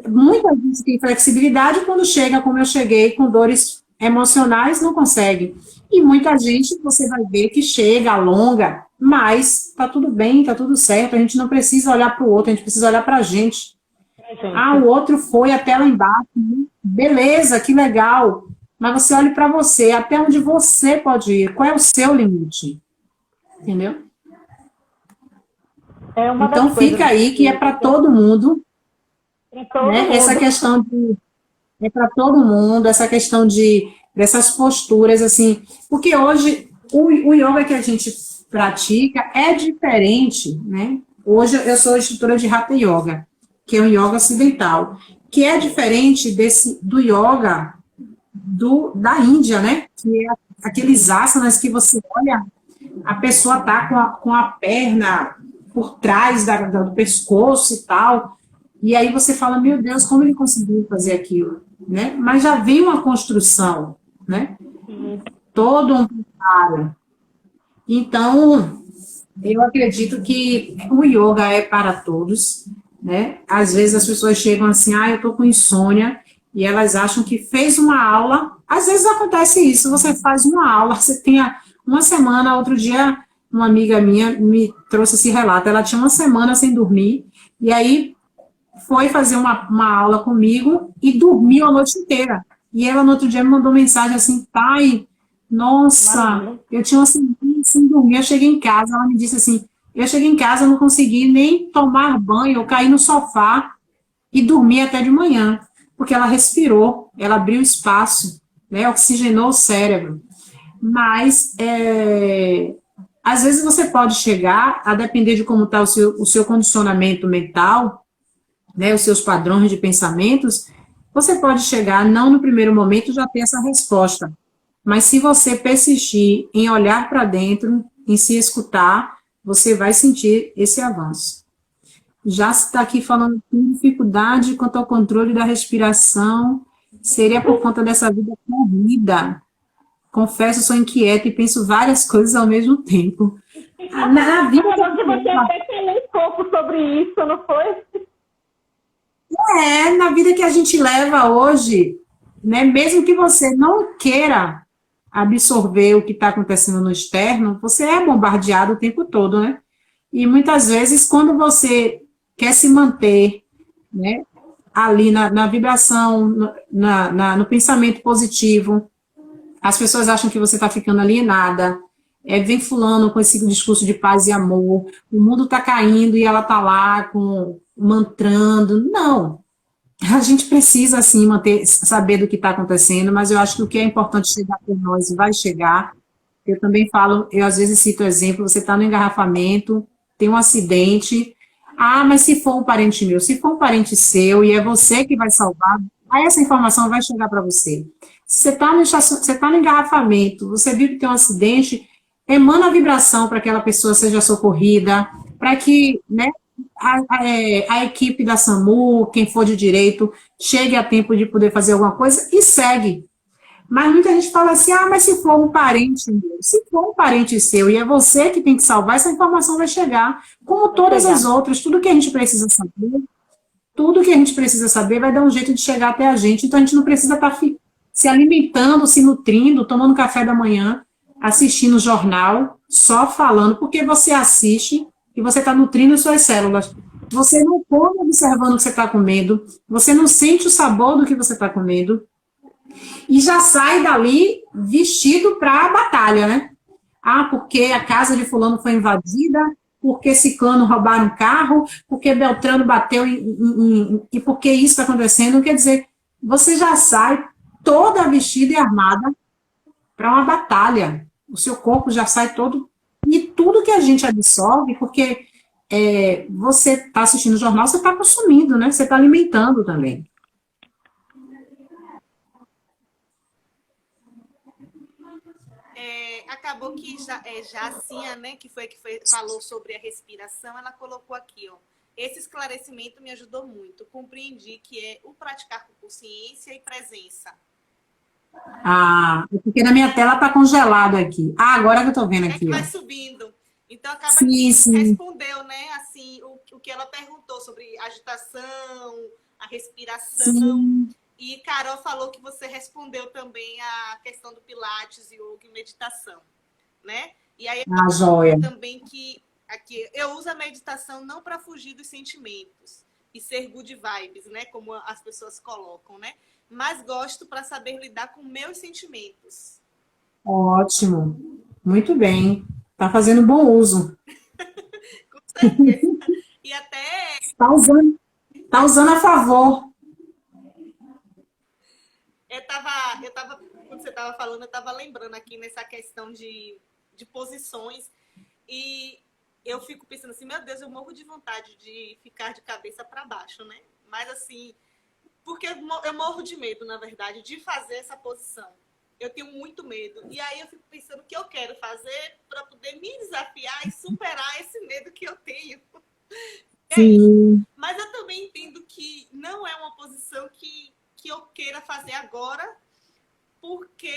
Muita gente tem flexibilidade quando chega, como eu cheguei, com dores emocionais não consegue. E muita gente, você vai ver que chega, alonga, mas tá tudo bem, tá tudo certo, a gente não precisa olhar para o outro, a gente precisa olhar para a gente. Ah, o Gente, outro foi até lá embaixo, né? Beleza, que legal. Mas você olhe para você, até onde você pode ir, qual é o seu limite, entendeu? é uma das Então coisas fica aí que é que para todo mundo, para todo né? Essa mundo. questão de é para todo mundo, essa questão de dessas posturas assim, porque hoje o yoga que a gente pratica é diferente, né? Hoje eu sou instrutora de Hatha Yoga, que é um yoga ocidental, que é diferente desse do yoga da Índia, né? Que é aqueles asanas que você olha, a pessoa tá com a perna por trás do pescoço e tal, e aí você fala, meu Deus, como ele conseguiu fazer aquilo, né? Mas já vem uma construção, né? Todo um preparo. Então, eu acredito que o yoga é para todos, né? Às vezes as pessoas chegam assim, ah, eu tô com insônia, e elas acham que fez uma aula. Às vezes acontece isso, você faz uma aula, você tem uma semana, outro dia, uma amiga minha me trouxe esse relato, ela tinha uma semana sem dormir, e aí foi fazer uma aula comigo e dormiu a noite inteira. E ela no outro dia me mandou mensagem assim, pai, nossa, Imagina. eu tinha uma semana sem dormir, eu cheguei em casa, ela me disse assim, eu cheguei em casa, não consegui nem tomar banho, eu caí no sofá e dormi até de manhã, porque ela respirou, ela abriu espaço, né, oxigenou o cérebro. Mas, às vezes você pode chegar, a depender de como está o seu condicionamento mental, né, os seus padrões de pensamentos, você pode chegar, não no primeiro momento, já ter essa resposta. Mas se você persistir em olhar para dentro, em se escutar, você vai sentir esse avanço. Já se está aqui falando com dificuldade quanto ao controle da respiração, seria por conta dessa vida corrida. Confesso, sou inquieta e penso várias coisas ao mesmo tempo. Na vida que a Acabou que gente você leva, até falou um pouco sobre isso, não foi? na vida que a gente leva hoje, né, mesmo que você não queira absorver o que está acontecendo no externo, você é bombardeado o tempo todo, né? E muitas vezes, quando você quer se manter, né, ali na vibração, no pensamento positivo, as pessoas acham que você está ficando alienada. Vem fulano com esse discurso de paz e amor, o mundo está caindo e ela está lá mantrando. Não, a gente precisa, sim, saber do que está acontecendo, mas eu acho que o que é importante chegar por nós vai chegar. Eu também falo, eu às vezes cito exemplo, você está no engarrafamento, tem um acidente, ah, mas se for um parente meu, se for um parente seu e é você que vai salvar, aí essa informação vai chegar para você. Se você está no engarrafamento, você viu que tem um acidente, emana a vibração para que aquela pessoa seja socorrida, para que, né, a equipe da SAMU, quem for de direito, chegue a tempo de poder fazer alguma coisa e segue. Mas muita gente fala assim, ah, mas se for um parente meu, se for um parente seu e é você que tem que salvar, essa informação vai chegar. Como Vai todas as chegar. outras, tudo que a gente precisa saber vai dar um jeito de chegar até a gente. Então a gente não precisa estar se alimentando, se nutrindo, tomando café da manhã, assistindo jornal, só falando, porque você assiste e você está nutrindo suas células. Você não come observando o que você está comendo, você não sente o sabor do que você está comendo, e já sai dali vestido para a batalha, né? Ah, porque a casa de fulano foi invadida, porque ciclano roubaram um carro, porque Beltrano bateu e porque isso está acontecendo. Quer dizer, você já sai toda vestida e armada para uma batalha. O seu corpo já sai todo. E tudo que a gente absorve, porque você está assistindo o jornal, você está consumindo, né? Você está alimentando também. Acabou que Jacinha, né, falou sobre a respiração, ela colocou aqui, ó. Esse esclarecimento me ajudou muito. Compreendi que é o praticar com consciência e presença. Ah, porque na minha tela está congelado aqui. Ah, agora que eu estou vendo É que aqui, ó. vai subindo. Então acaba Sim, que sim, respondeu, né, assim, o que ela perguntou sobre agitação, a respiração. sim. E Carol falou que você respondeu também a questão do Pilates, yoga e meditação, né? E aí Ah, joia. também que aqui eu uso a meditação não para fugir dos sentimentos e ser good vibes, né? Como as pessoas colocam, né? Mas gosto para saber lidar com meus sentimentos. Ótimo. Muito bem. Tá fazendo bom uso. Com certeza. E até Tá usando a favor. quando você estava falando, eu estava lembrando aqui nessa questão de posições. E eu fico pensando assim, meu Deus, eu morro de vontade de ficar de cabeça para baixo, né? Mas assim, porque eu morro de medo, na verdade, de fazer essa posição. Eu tenho muito medo. E aí eu fico pensando o que eu quero fazer para poder me desafiar e superar esse medo que eu tenho. É isso. Sim. Mas eu também entendo que não é uma posição que eu queira fazer agora, porque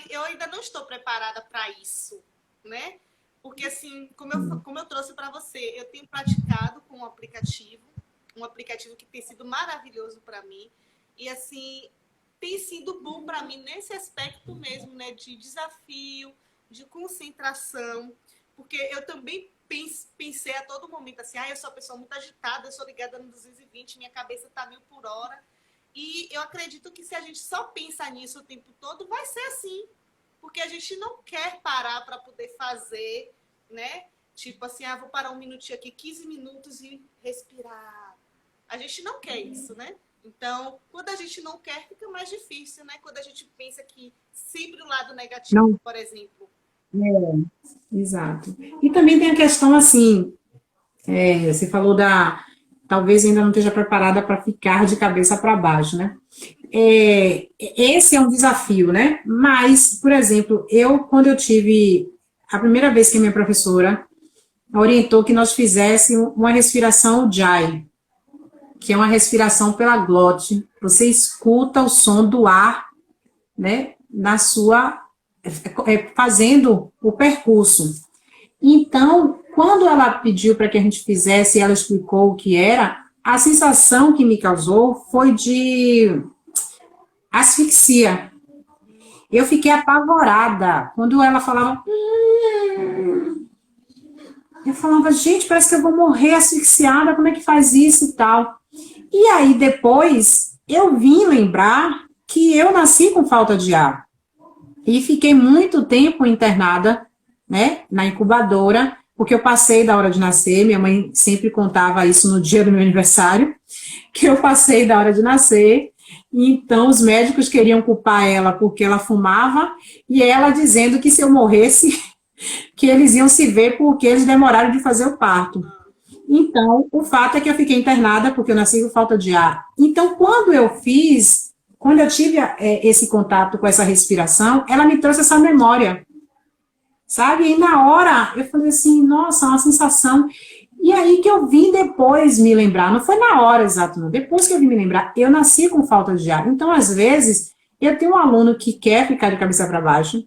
eu ainda não estou preparada para isso, né? Porque, assim, como eu trouxe para você, eu tenho praticado com um aplicativo que tem sido maravilhoso para mim. E, assim, tem sido bom para mim nesse aspecto mesmo, né? De desafio, de concentração. Porque eu também pensei a todo momento assim, eu sou uma pessoa muito agitada, eu sou ligada no 220, minha cabeça tá 1000 por hora. E eu acredito que se a gente só pensa nisso o tempo todo, vai ser assim. Porque a gente não quer parar para poder fazer, né? Tipo assim, vou parar um minutinho aqui, 15 minutos e respirar. A gente não quer isso, né? Então, quando a gente não quer, fica mais difícil, né? Quando a gente pensa que sempre o lado negativo, Não, por exemplo. exato. E também tem a questão assim, você falou talvez ainda não esteja preparada para ficar de cabeça para baixo, né? Esse é um desafio, né? Mas, por exemplo, quando eu tive a primeira vez que a minha professora orientou que nós fizéssemos uma respiração Ujjayi, que é uma respiração pela glote. Você escuta o som do ar, né, fazendo o percurso. Então, quando ela pediu para que a gente fizesse, ela explicou o que era, a sensação que me causou foi de asfixia. Eu fiquei apavorada quando ela falava. Eu falava, gente, parece que eu vou morrer asfixiada, como é que faz isso e tal? E aí, depois, eu vim lembrar que eu nasci com falta de ar. E fiquei muito tempo internada, né, na incubadora, porque eu passei da hora de nascer, minha mãe sempre contava isso no dia do meu aniversário, que eu passei da hora de nascer, e então os médicos queriam culpar ela porque ela fumava, e ela dizendo que se eu morresse, que eles iam se ver porque eles demoraram de fazer o parto. Então, o fato é que eu fiquei internada porque eu nasci com falta de ar. Então, quando eu tive esse contato com essa respiração, ela me trouxe essa memória, sabe? E na hora, eu falei assim, nossa, uma sensação. E aí que eu vim depois me lembrar, não foi na hora exato, não. Depois que eu vim me lembrar, eu nasci com falta de ar. Então, às vezes, eu tenho um aluno que quer ficar de cabeça para baixo,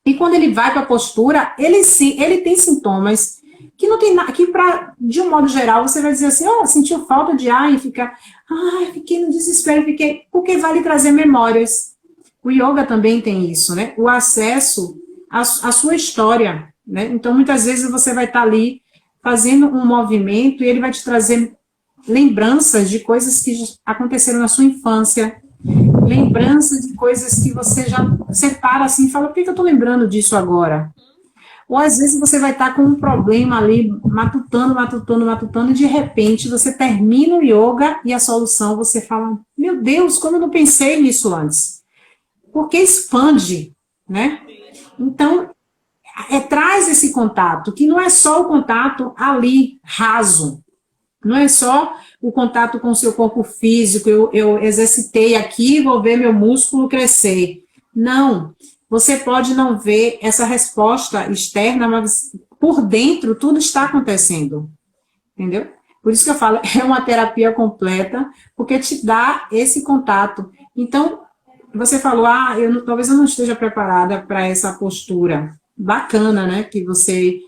e quando ele vai para a postura, ele tem sintomas que não tem nada, que de um modo geral, você vai dizer assim, sentiu falta de ar e fica, fiquei no desespero, porque vai lhe trazer memórias. O yoga também tem isso, né? O acesso à sua história, né? Então, muitas vezes você vai estar ali fazendo um movimento e ele vai te trazer lembranças de coisas que aconteceram na sua infância, lembranças de coisas que você para assim e fala, por que eu estou lembrando disso agora? Ou às vezes você vai estar com um problema ali, matutando, e de repente você termina o yoga e a solução você fala, meu Deus, como eu não pensei nisso antes? Porque expande, né? Então, traz esse contato, que não é só o contato ali, raso, não é só o contato com o seu corpo físico, eu exercitei aqui, vou ver meu músculo crescer. Não, você pode não ver essa resposta externa, mas por dentro tudo está acontecendo, entendeu? Por isso que eu falo, é uma terapia completa, porque te dá esse contato. Então, você falou, talvez eu não esteja preparada para essa postura. Bacana, né, que você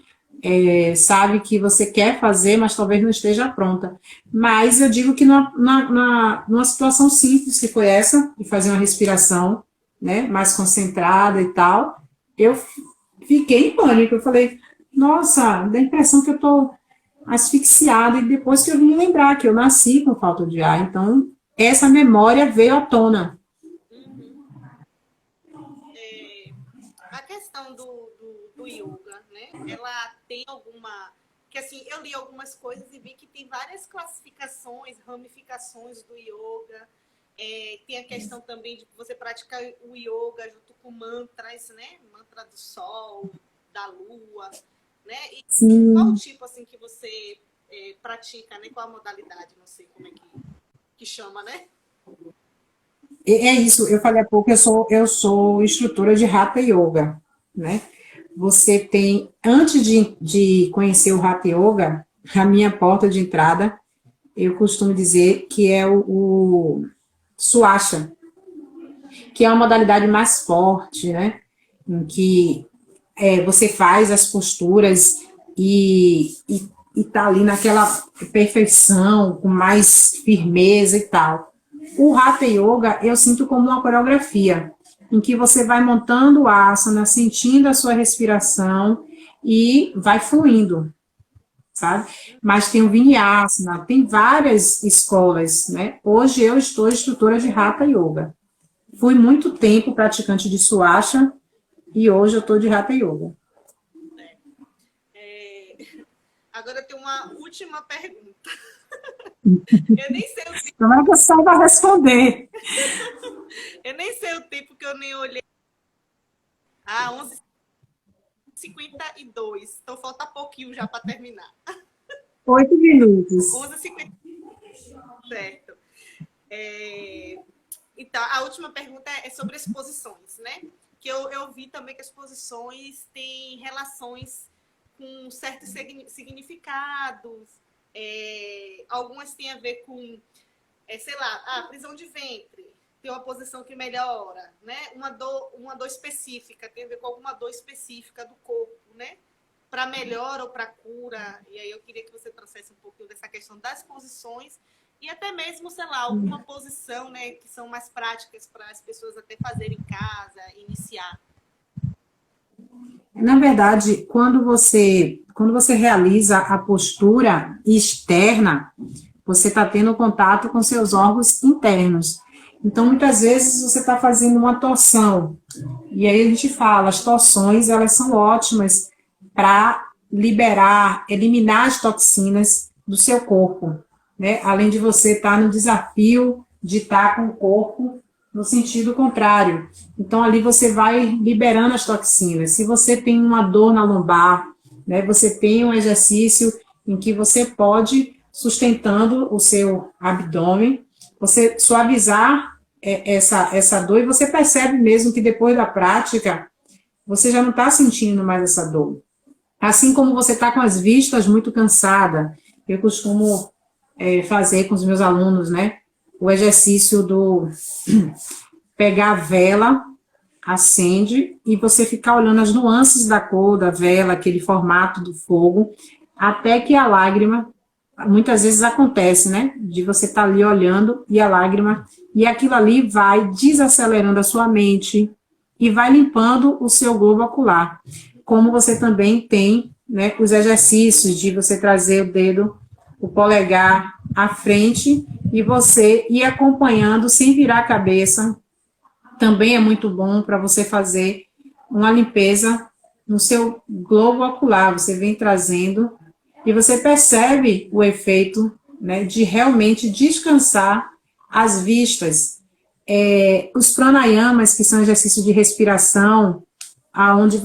sabe que você quer fazer, mas talvez não esteja pronta. Mas eu digo que numa situação simples, que foi essa, de fazer uma respiração, né, mais concentrada e tal, eu fiquei em pânico. Eu falei, nossa, dá a impressão que eu estou asfixiada, e depois que eu vim lembrar que eu nasci com falta de ar. Então, essa memória veio à tona. A questão do yoga, né? Ela tem alguma... Que assim, eu li algumas coisas e vi que tem várias classificações, ramificações do yoga. Tem a questão também de você praticar o yoga junto com mantras, né? Mantra do sol, da lua, né? E Sim. qual tipo assim que você pratica, né? Qual a modalidade? Não sei como é que chama, né? É isso, eu falei há pouco, eu sou instrutora de Hatha Yoga, né? Você tem, antes de conhecer o Hatha Yoga, a minha porta de entrada, eu costumo dizer que é o Swasha, que é uma modalidade mais forte, né? Em que você faz as posturas e tá ali naquela perfeição, com mais firmeza e tal. O Hatha Yoga eu sinto como uma coreografia, em que você vai montando o asana, sentindo a sua respiração e vai fluindo, sabe? Mas tem o Vinyasana, tem várias escolas, né? Hoje eu estou instrutora de Hatha Yoga. Fui muito tempo praticante de Swasha e hoje eu estou de Hatha Yoga. Agora eu tenho uma última pergunta. Eu nem sei o tempo. Como é que você vai responder? Eu nem sei o tempo que eu nem olhei. 11h52. Então falta pouquinho já para terminar. 8 minutos. 11h50. Certo. Então, a última pergunta é sobre as posições, né? Que eu vi também que as posições têm relações com certos significados. Algumas têm a ver com, sei lá, prisão de ventre. Tem uma posição que melhora, né? Uma dor específica, tem a ver com alguma dor específica do corpo, né? Para melhora ou para cura. E aí eu queria que você trouxesse um pouquinho dessa questão das posições e até mesmo, sei lá, alguma posição, né, que são mais práticas para as pessoas até fazerem em casa, iniciar. Na verdade, quando você realiza a postura externa, você está tendo contato com seus órgãos internos. Então, muitas vezes, você está fazendo uma torção. E aí a gente fala, as torções, elas são ótimas para eliminar as toxinas do seu corpo, né? Além de você estar no desafio de estar com o corpo no sentido contrário. Então, ali você vai liberando as toxinas. Se você tem uma dor na lombar, né, você tem um exercício em que você pode, sustentando o seu abdômen, você suavizar essa dor, e você percebe mesmo que depois da prática, você já não está sentindo mais essa dor. Assim como você está com as vistas muito cansada, eu costumo fazer com os meus alunos, né, o exercício do pegar a vela, acende, e você ficar olhando as nuances da cor da vela, aquele formato do fogo, até que a lágrima, muitas vezes acontece, né, de você estar ali olhando e a lágrima, e aquilo ali vai desacelerando a sua mente e vai limpando o seu globo ocular. Como você também tem, né, os exercícios de você trazer o dedo, o polegar à frente, e você ir acompanhando sem virar a cabeça, também é muito bom para você fazer uma limpeza no seu globo ocular. Você vem trazendo e você percebe o efeito, né, de realmente descansar as vistas. Os pranayamas, que são exercícios de respiração, aonde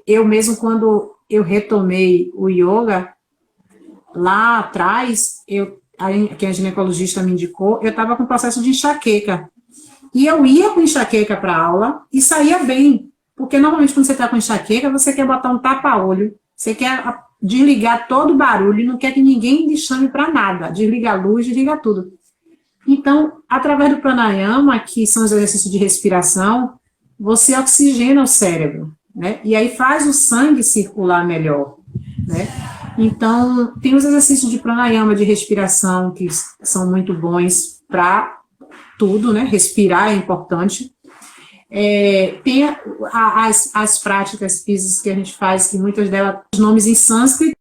eu mesmo, quando eu retomei o yoga, lá atrás, que a ginecologista me indicou, eu estava com processo de enxaqueca. E eu ia com enxaqueca para a aula e saía bem. Porque normalmente quando você está com enxaqueca, você quer botar um tapa-olho, você quer desligar todo o barulho e não quer que ninguém lhe chame para nada. Desliga a luz, desliga tudo. Então, através do pranayama, que são os exercícios de respiração, você oxigena o cérebro, né? E aí faz o sangue circular melhor. né? Então, tem os exercícios de pranayama, de respiração, que são muito bons para tudo, né? Respirar é importante. Tem as práticas físicas que a gente faz, que muitas delas, os nomes em sânscrito,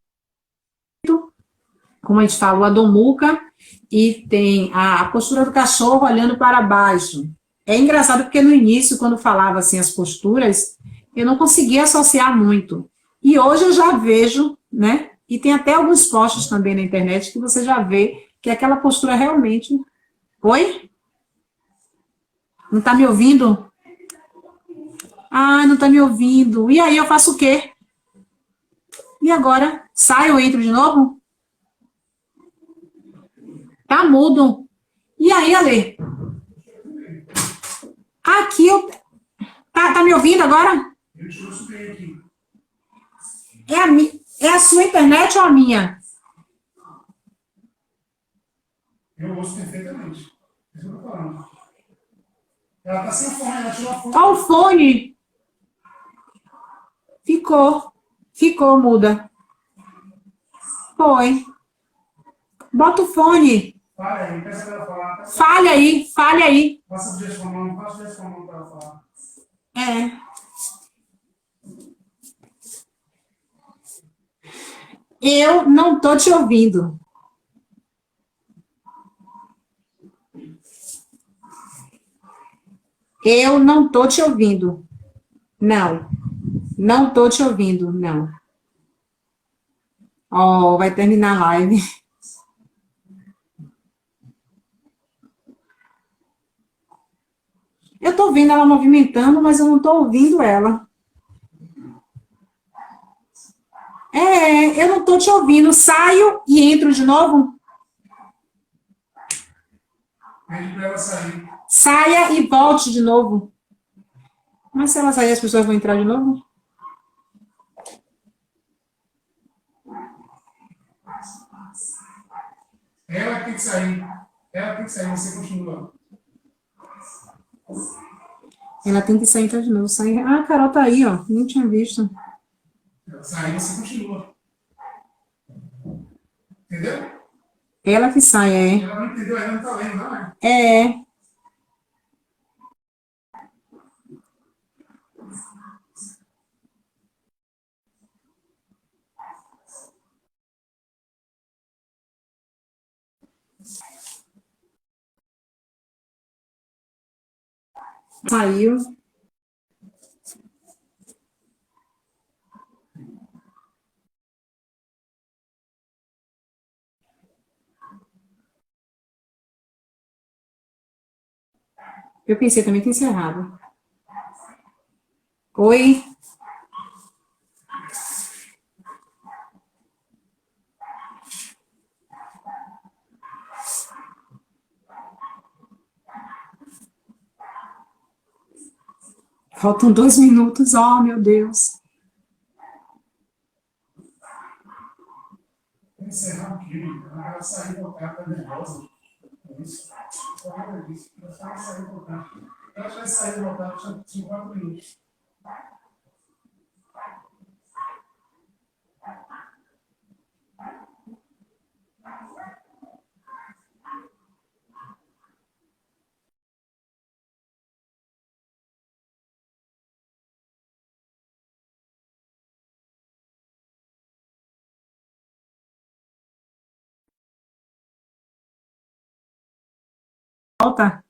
como a gente fala, o Adho Mukha, e tem a postura do cachorro olhando para baixo. É engraçado porque no início, quando falava assim as posturas, eu não conseguia associar muito. E hoje eu já vejo, né? E tem até alguns posts também na internet que você já vê que aquela postura realmente. Oi? Não está me ouvindo? Ah, não está me ouvindo. E aí eu faço o quê? E agora? Saio, entro de novo? Tá mudo. E aí, Ale? Aqui eu. Tá me ouvindo agora? É a sua internet ou a minha? Eu ouço perfeitamente. Isso eu tô falando. Ela tá sem fone, ela tirou a fone. Qual o fone? Ficou. Ficou, muda. Foi. Bota o fone. Fale aí, peça pra ela falar. Fale aí. Faça o gesto com a mão, faça o gesto com a mão pra ela falar. Eu não tô te ouvindo. Eu não tô te ouvindo. Não. Não tô te ouvindo, não. Ó, vai terminar a live. Eu tô vendo ela movimentando, mas eu não tô ouvindo ela. Eu não tô te ouvindo. Saio e entro de novo? Pede pra ela sair. Saia e volte de novo. Mas se ela sair, as pessoas vão entrar de novo? Ela tem que sair. Ela tem que sair, você continua. Ela tem que sair e entrar de novo. Sair. Ah, a Carol tá aí, ó. Nem tinha visto. Ela sai, você continua. Entendeu? Ela que sai, é. Ela não entendeu, ela não tá lendo, não é? É. Saiu. Eu pensei também que tinha encerrado. Oi? Faltam 2 minutos. Oh, meu Deus. Vou encerrar aqui. Ela vai sair e voltar, tá nervosa. Isso. Ela vai sair e voltar. Ela vai sair e voltar, são 4 minutos. Volta.